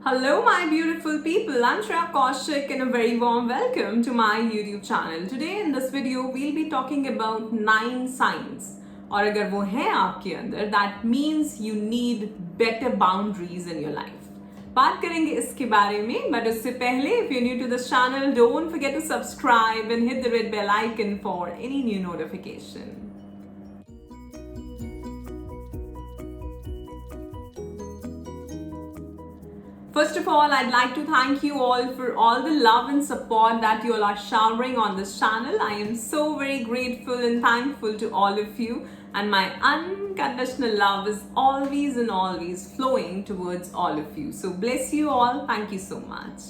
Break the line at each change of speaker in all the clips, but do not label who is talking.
Hello, my beautiful people. I'm Shreya Kaushik and a very warm welcome to my YouTube channel. Today in this video, we'll be talking about 9 signs. और अगर वो हैं आपके अंदर, that means you need better boundaries in your life. बात करेंगे इसके बारे में, but उससे पहले, if you're new to this channel, don't forget to subscribe and hit the red bell icon for any new notification. First of all, I'd like to thank you all for all the love and support that you all are showering on this channel. I am so very grateful and thankful to all of you, and my unconditional love is always and always flowing towards all of you. So bless you all. Thank you so much.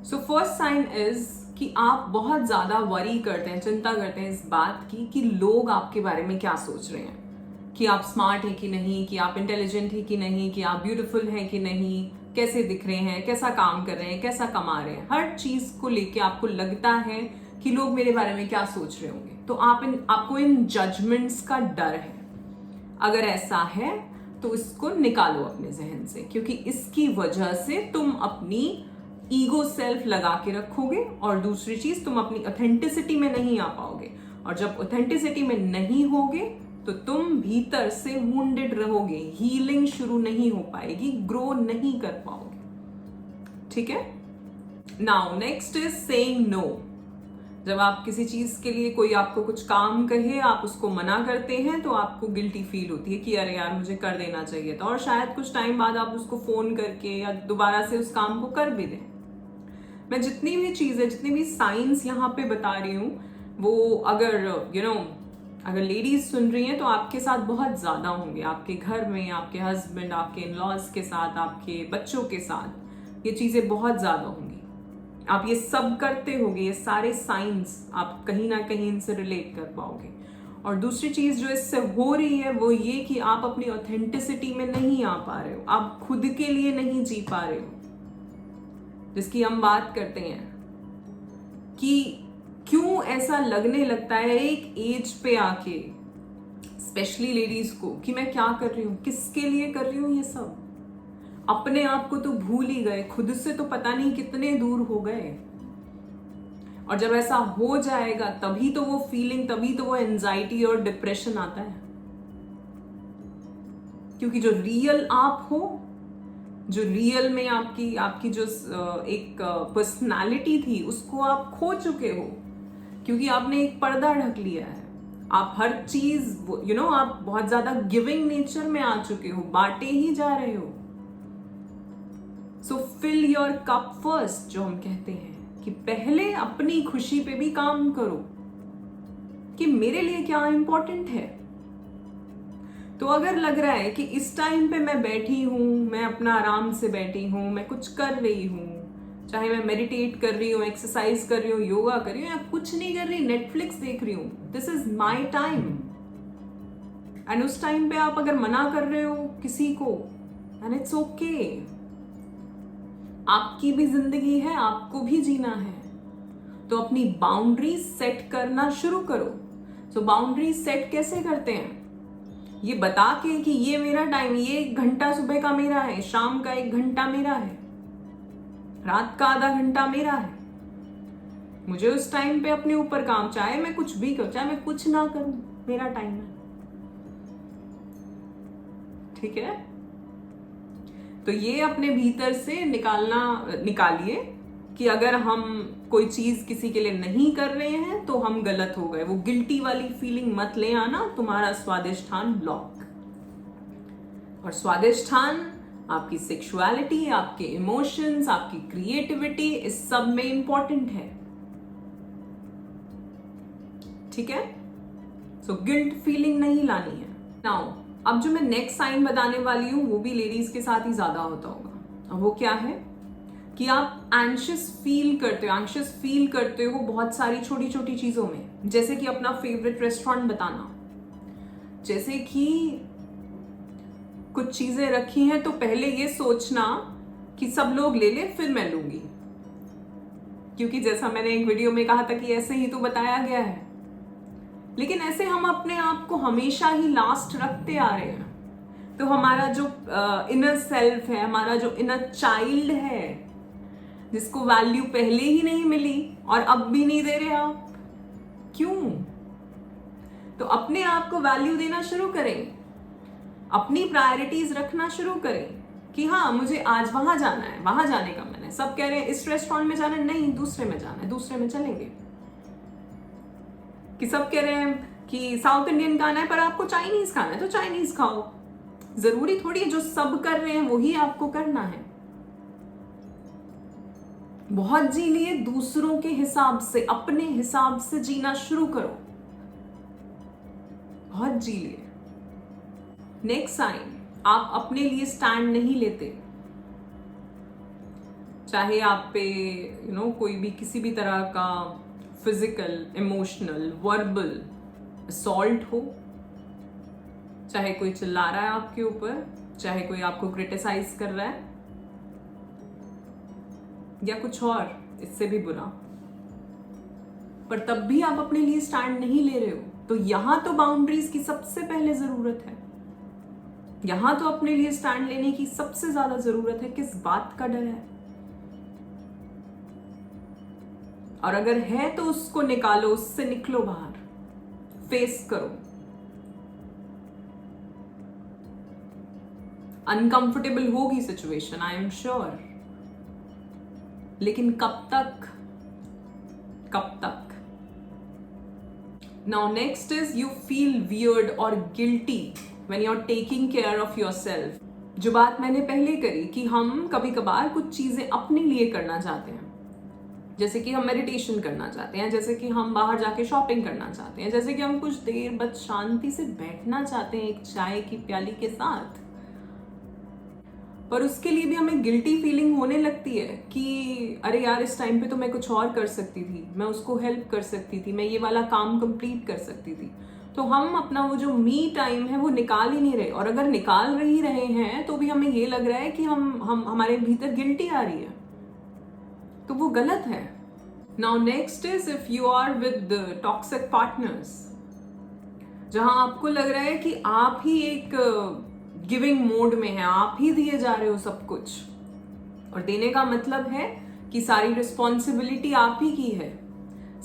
So first sign is कि आप बहुत ज़्यादा worry करते हैं, चिंता करते हैं इस बात की कि लोग आपके बारे में क्या सोच रहे हैं, कि आप स्मार्ट हैं कि नहीं, कि आप इंटेलिजेंट हैं कि नहीं, कि आप ब्यूटीफुल हैं कि नहीं, कैसे दिख रहे हैं, कैसा काम कर रहे हैं, कैसा कमा रहे हैं। हर चीज को लेके आपको लगता है कि लोग मेरे बारे में क्या सोच रहे होंगे, तो आपको इन जजमेंट्स का डर है। अगर ऐसा है तो इसको निकालो अपने जहन से, क्योंकि इसकी वजह से तुम अपनी ईगो सेल्फ लगा के रखोगे और दूसरी चीज तुम अपनी ऑथेंटिसिटी में नहीं आ पाओगे, और जब ऑथेंटिसिटी में नहीं होगे तो तुम भीतर से वुंडेड रहोगे, हीलिंग शुरू नहीं हो पाएगी, ग्रो नहीं कर पाओगे। ठीक है। Now next is saying no. जब आप किसी चीज के लिए कोई आपको कुछ काम कहे, आप उसको मना करते हैं तो आपको गिल्टी फील होती है कि अरे यार मुझे कर देना चाहिए था, और शायद कुछ टाइम बाद आप उसको फोन करके या दोबारा से उस काम को कर भी दें। मैं जितनी भी चीजें, जितनी भी साइंस यहाँ पे बता रही हूँ, वो अगर अगर लेडीज सुन रही हैं तो आपके साथ बहुत ज्यादा होंगे, आपके घर में, आपके हस्बैंड, आपके इन-लॉज के साथ, आपके बच्चों के साथ ये चीजें बहुत ज्यादा होंगी। आप ये सब करते होगे, ये सारे साइंस आप कहीं ना कहीं इनसे रिलेट कर पाओगे। और दूसरी चीज जो इससे हो रही है वो ये कि आप अपनी ऑथेंटिसिटी में नहीं आ पा रहे हो, आप खुद के लिए नहीं जी पा रहे हो, जिसकी हम बात करते हैं कि क्यों ऐसा लगने लगता है एक एज पे आके, स्पेशली लेडीज को, कि मैं क्या कर रही हूं, किसके लिए कर रही हूं ये सब। अपने आप को तो भूल ही गए, खुद से तो पता नहीं कितने दूर हो गए। और जब ऐसा हो जाएगा तभी तो वो फीलिंग, तभी तो वो एंजाइटी और डिप्रेशन आता है, क्योंकि जो रियल आप हो, जो रियल में आपकी जो एक पर्सनालिटी थी, उसको आप खो चुके हो, क्योंकि आपने एक पर्दा ढक लिया है। आप हर चीज आप बहुत ज्यादा गिविंग नेचर में आ चुके हो, बांटे ही जा रहे हो। सो फिल योर कप फर्स्ट, जो हम कहते हैं कि पहले अपनी खुशी पे भी काम करो कि मेरे लिए क्या इंपॉर्टेंट है। तो अगर लग रहा है कि इस टाइम पे मैं बैठी हूं, मैं अपना आराम से बैठी हूं, मैं कुछ कर रही हूं, चाहे मैं मेडिटेट कर रही हूँ, एक्सरसाइज कर रही हूँ, योगा कर रही हूँ, या कुछ नहीं कर रही, नेटफ्लिक्स देख रही हूँ, this is my time. And उस टाइम पे आप अगर मना कर रहे हो किसी को, एंड इट्स ओके, आपकी भी जिंदगी है, आपको भी जीना है, तो अपनी बाउंड्रीज सेट करना शुरू करो। सो बाउंड्रीज सेट कैसे करते हैं? ये बता के कि ये मेरा टाइम, ये 1 घंटा सुबह का मेरा है, शाम का 1 घंटा मेरा है, रात का आधा घंटा मेरा है, मुझे उस टाइम पे अपने ऊपर काम, चाहे मैं कुछ भी करूं, चाहे मैं कुछ ना करूं, मेरा टाइम है। ठीक है। तो ये अपने भीतर से निकालिए कि अगर हम कोई चीज किसी के लिए नहीं कर रहे हैं तो हम गलत हो गए। वो गिल्टी वाली फीलिंग मत ले आना। तुम्हारा स्वादिष्ठान ब्लॉक, और स्वादिष्ठान आपकी सेक्सुअलिटी, आपके इमोशंस, आपकी क्रिएटिविटी, इस सब में इंपॉर्टेंट है। ठीक है। सो गिल्ट फीलिंग नहीं लानी है। नाउ अब जो मैं नेक्स्ट साइन बताने वाली हूं वो भी लेडीज के साथ ही ज्यादा होता होगा। वो क्या है कि आप एंशियस फील करते हो बहुत सारी छोटी छोटी चीजों में, जैसे कि अपना फेवरेट रेस्टोरेंट बताना, जैसे कि कुछ चीजें रखी हैं तो पहले ये सोचना कि सब लोग ले ले फिर मैं लूंगी, क्योंकि जैसा मैंने एक वीडियो में कहा था कि ऐसे ही तो बताया गया है। लेकिन ऐसे हम अपने आप को हमेशा ही लास्ट रखते आ रहे हैं। तो हमारा जो इनर सेल्फ है, हमारा जो इनर चाइल्ड है, जिसको वैल्यू पहले ही नहीं मिली और अब भी नहीं दे रहे आप, क्यों? तो अपने आप को वैल्यू देना शुरू करें, अपनी प्रायोरिटीज रखना शुरू करें कि हाँ मुझे आज वहां जाना है, वहां जाने का मन है। सब कह रहे हैं इस रेस्टोरेंट में जाना है, नहीं दूसरे में जाना है, दूसरे में चलेंगे। कि सब कह रहे हैं कि साउथ इंडियन खाना है पर आपको चाइनीज खाना है, तो चाइनीज खाओ। जरूरी थोड़ी है जो सब कर रहे हैं वही आपको करना है। बहुत जी लिए, दूसरों के हिसाब से, अपने हिसाब से जीना शुरू करो। बहुत जी लिए। नेक्स्ट साइन, आप अपने लिए स्टैंड नहीं लेते। चाहे आप पे कोई भी किसी भी तरह का फिजिकल, इमोशनल, वर्बल असॉल्ट हो, चाहे कोई चिल्ला रहा है आपके ऊपर, चाहे कोई आपको क्रिटिसाइज कर रहा है या कुछ और इससे भी बुरा, पर तब भी आप अपने लिए स्टैंड नहीं ले रहे हो, तो यहां तो बाउंड्रीज की सबसे पहले जरूरत है। यहां तो अपने लिए स्टैंड लेने की सबसे ज्यादा जरूरत है। किस बात का डर है? और अगर है तो उसको निकालो, उससे निकलो बाहर, फेस करो। अनकंफर्टेबल होगी सिचुएशन, आई एम श्योर, लेकिन कब तक? कब तक? Now next is you feel weird और guilty when you are taking care of yourself. जो बात मैंने पहले करी कि हम कभी कभार कुछ चीजें अपने लिए करना चाहते हैं, जैसे कि हम मेडिटेशन करना चाहते हैं, जैसे कि हम बाहर जाके शॉपिंग करना चाहते हैं, जैसे कि हम कुछ देर बस शांति से बैठना चाहते हैं एक चाय की प्याली के साथ, पर उसके लिए भी हमें गिल्टी फीलिंग होने लगती है कि अरे यार इस टाइम पे तो मैं कुछ और कर सकती थी, मैं उसको हेल्प कर सकती थी, मैं ये वाला काम कंप्लीट कर सकती थी। तो हम अपना वो जो मी टाइम है वो निकाल ही नहीं रहे, और अगर निकाल ही रहे हैं तो भी हमें ये लग रहा है कि हम हमारे भीतर गिल्टी आ रही है, तो वो गलत है। Now next is if you are with toxic partners, जहां आपको लग रहा है कि आप ही एक गिविंग मोड में है, आप ही दिए जा रहे हो सब कुछ, और देने का मतलब है कि सारी रिस्पॉन्सिबिलिटी आप ही की है,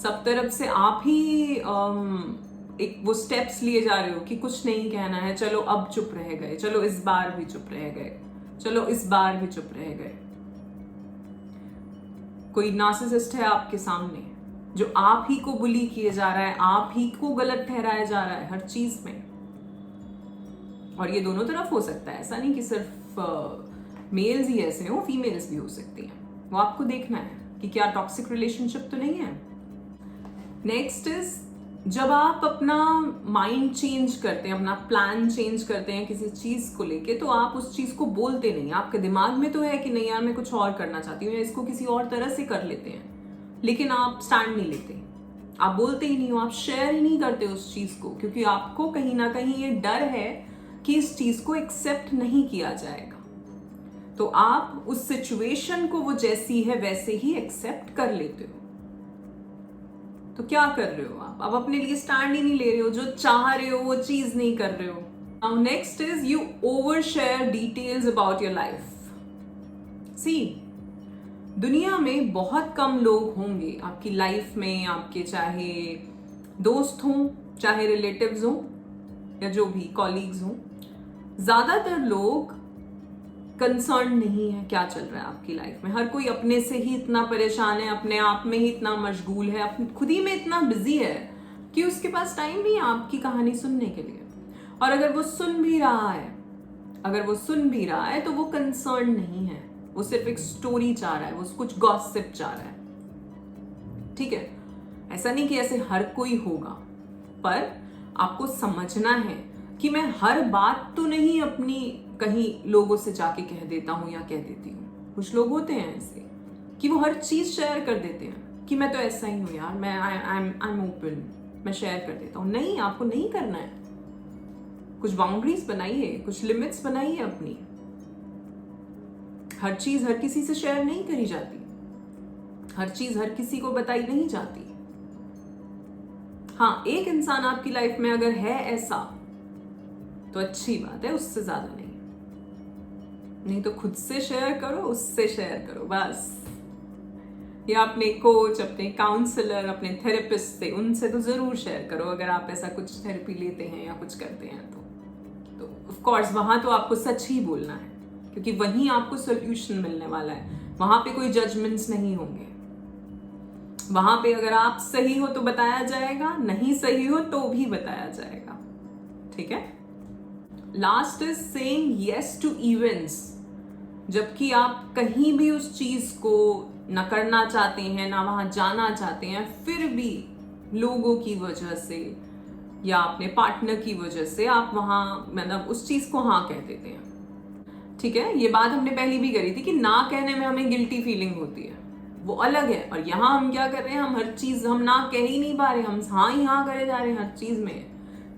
सब तरफ से आप ही एक वो स्टेप्स लिए जा रहे हो कि कुछ नहीं कहना है, चलो अब चुप रह गए, चलो इस बार भी चुप रह गए, चलो इस बार भी चुप रह गए। कोई नार्सिसिस्ट है आपके सामने जो आप ही को बुली किए जा रहा है, आप ही को गलत ठहराया जा रहा है हर चीज में, और ये दोनों तरफ हो सकता है, ऐसा नहीं कि सिर्फ मेल्स ही ऐसे हो, फीमेल्स भी हो सकती हैं। वो आपको देखना है कि क्या टॉक्सिक रिलेशनशिप तो नहीं है। नेक्स्ट इज जब आप अपना माइंड चेंज करते हैं, अपना प्लान चेंज करते हैं किसी चीज को लेके, तो आप उस चीज को बोलते नहीं। आपके दिमाग में तो है कि नहीं यार मैं कुछ और करना चाहती हूँ या इसको किसी और तरह से कर लेते हैं, लेकिन आप स्टैंड नहीं लेते, आप बोलते ही नहीं हो, आप शेयर ही नहीं करते उस चीज को, क्योंकि आपको कहीं ना कहीं ये डर है कि इस चीज को एक्सेप्ट नहीं किया जाएगा। तो आप उस सिचुएशन को वो जैसी है वैसे ही एक्सेप्ट कर लेते हो। तो क्या कर रहे हो आप अपने लिए स्टैंड ही नहीं ले रहे हो, जो चाह रहे हो वो चीज नहीं कर रहे हो। Now next is you overshare details about your life. See, दुनिया में बहुत कम लोग होंगे आपकी लाइफ में, आपके चाहे दोस्त हों, चाहे रिलेटिव्स हों, या जो भी कॉलीग्स हों, ज्यादातर लोग कंसर्न नहीं है क्या चल रहा है आपकी लाइफ में। हर कोई अपने से ही इतना परेशान है, अपने आप में ही इतना मशगूल है, अपनी खुद ही में इतना बिजी है कि उसके पास टाइम नहीं है आपकी कहानी सुनने के लिए। और अगर वो सुन भी रहा है तो वो कंसर्न नहीं है, वो सिर्फ एक स्टोरी चाह रहा है, वो कुछ गॉसिप चाह रहा है। ठीक है, ऐसा नहीं कि ऐसे हर कोई होगा, पर आपको समझना है कि मैं हर बात तो नहीं अपनी कहीं लोगों से जाके कह देता हूं या कह देती हूँ। कुछ लोग होते हैं ऐसे कि वो हर चीज शेयर कर देते हैं कि मैं तो ऐसा ही हूं यार, मैं आई एम ओपन, मैं शेयर कर देता हूं। नहीं, आपको नहीं करना है। कुछ बाउंड्रीज बनाइए, कुछ लिमिट्स बनाइए अपनी। हर चीज हर किसी से शेयर नहीं करी जाती, हर चीज हर किसी को बताई नहीं जाती। हाँ, एक इंसान आपकी लाइफ में अगर है ऐसा तो अच्छी बात है, उससे ज्यादा नहीं। नहीं तो खुद से शेयर करो, उससे शेयर करो बस, या अपने कोच, अपने काउंसलर, अपने थेरेपिस्ट से, उनसे तो जरूर शेयर करो अगर आप ऐसा कुछ थेरेपी लेते हैं या कुछ करते हैं तो ऑफ कोर्स वहां तो आपको सच ही बोलना है, क्योंकि वहीं आपको सोल्यूशन मिलने वाला है। वहां पे कोई जजमेंट्स नहीं होंगे। वहां पे अगर आप सही हो तो बताया जाएगा, नहीं सही हो तो भी बताया जाएगा। ठीक है। Last is saying yes to events. जबकि आप कहीं भी उस चीज को न करना चाहते हैं, ना वहां जाना चाहते हैं, फिर भी लोगों की वजह से या अपने पार्टनर की वजह से आप वहां मतलब उस चीज को हाँ कह देते हैं। ठीक है। ये बात हमने पहले भी करी थी कि ना कहने में हमें गिल्टी फीलिंग होती है, वो अलग है। और यहाँ हम क्या कर रहे हैं, हम हर चीज हम ना कह ही नहीं पा रहे, हम हाँ ही हाँ करे जा रहे हैं हर चीज में।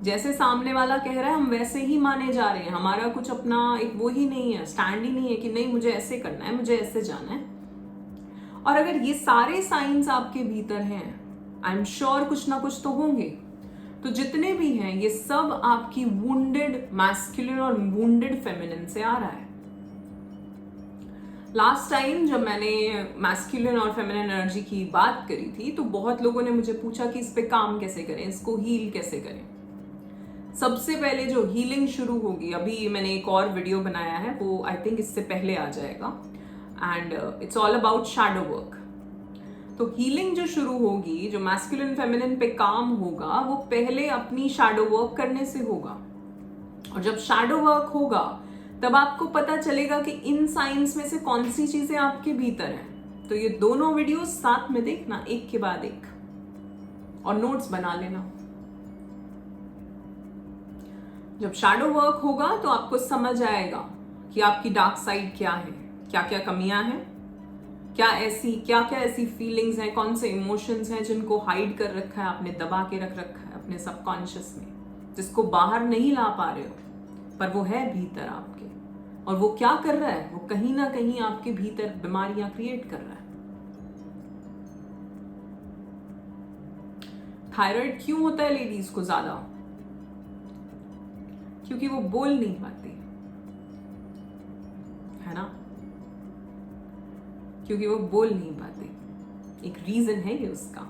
जैसे सामने वाला कह रहा है हम वैसे ही माने जा रहे हैं। हमारा कुछ अपना एक वो ही नहीं है, स्टैंड ही नहीं है कि नहीं मुझे ऐसे करना है, मुझे ऐसे जाना है। और अगर ये सारे साइंस आपके भीतर हैं, आई एम श्योर कुछ ना कुछ तो होंगे। तो जितने भी हैं ये सब आपकी वुंडेड मैस्कुलिन और वुंडेड फेमिनिन से आ रहा है। लास्ट टाइम जब मैंने मैस्कुलिन और फेमिनिन एनर्जी की बात करी थी तो बहुत लोगों ने मुझे पूछा कि इस पे काम कैसे करें, इसको हील कैसे करें। सबसे पहले जो हीलिंग शुरू होगी, अभी मैंने एक और वीडियो बनाया है, वो आई थिंक इससे पहले आ जाएगा, and it's all about shadow work. तो हीलिंग जो शुरू होगी, जो मैस्कुलिन फेमिनिन पे काम होगा, वो पहले अपनी शैडो वर्क करने से होगा। और जब शैडो वर्क होगा तब आपको पता चलेगा कि इन साइंस में से कौन सी चीजें आपके भीतर हैं। तो ये दोनों वीडियोस साथ में देखना, एक के बाद एक, और नोट्स बना लेना। जब शैडो वर्क होगा तो आपको समझ आएगा कि आपकी डार्क साइड क्या है, क्या क्या कमियां हैं, क्या क्या ऐसी फीलिंग्स हैं, कौन से इमोशंस हैं जिनको हाइड कर रखा है आपने, दबा के रख रखा है अपने सबकॉन्शियस में, जिसको बाहर नहीं ला पा रहे हो, पर वो है भीतर आपके। और वो क्या कर रहा है, वो कहीं ना कहीं आपके भीतर बीमारियां क्रिएट कर रहा है। थायराइड क्यों होता है लेडीज को ज्यादा? क्योंकि वो बोल नहीं पाती है ना, क्योंकि वो बोल नहीं पाते। एक रीजन है ये उसका।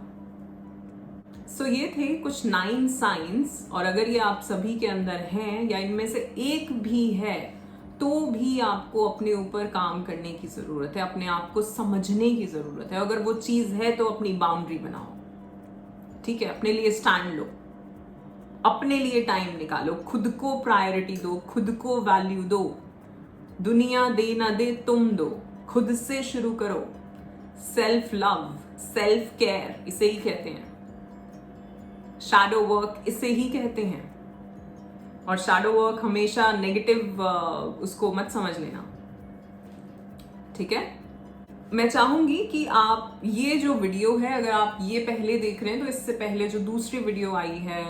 सो ये थे कुछ 9 साइंस, और अगर ये आप सभी के अंदर हैं या इनमें से एक भी है तो भी आपको अपने ऊपर काम करने की जरूरत है, अपने आप को समझने की जरूरत है। अगर वो चीज है तो अपनी बाउंड्री बनाओ। ठीक है। अपने लिए स्टैंड लो, अपने लिए टाइम निकालो, खुद को प्रायोरिटी दो, खुद को वैल्यू दो। दुनिया दे ना दे, तुम दो, खुद से शुरू करो। सेल्फ लव, सेल्फ केयर इसे ही कहते हैं, शैडो वर्क इसे ही कहते हैं। और शैडो वर्क हमेशा नेगेटिव उसको मत समझ लेना। ठीक है। मैं चाहूंगी कि आप ये जो वीडियो है, अगर आप ये पहले देख रहे हैं तो इससे पहले जो दूसरी वीडियो आई है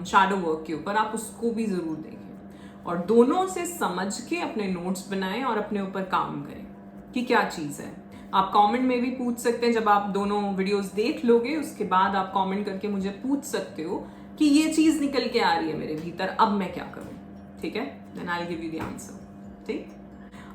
शैडो वर्क के ऊपर, आप उसको भी जरूर देखें और दोनों से समझ के अपने नोट्स बनाएं और अपने ऊपर काम करें कि क्या चीज है। आप कमेंट में भी पूछ सकते हैं। जब आप दोनों वीडियोस देख लोगे उसके बाद आप कमेंट करके मुझे पूछ सकते हो कि ये चीज निकल के आ रही है मेरे भीतर, अब मैं क्या करूं। ठीक है। Then I will give you the answer. ठीक।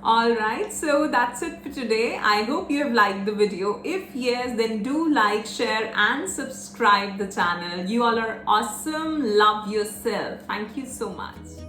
Alright, so that's it for today. I hope you have liked the video. If yes, then do like, share and subscribe the channel. You all are awesome. Love yourself. Thank you so much.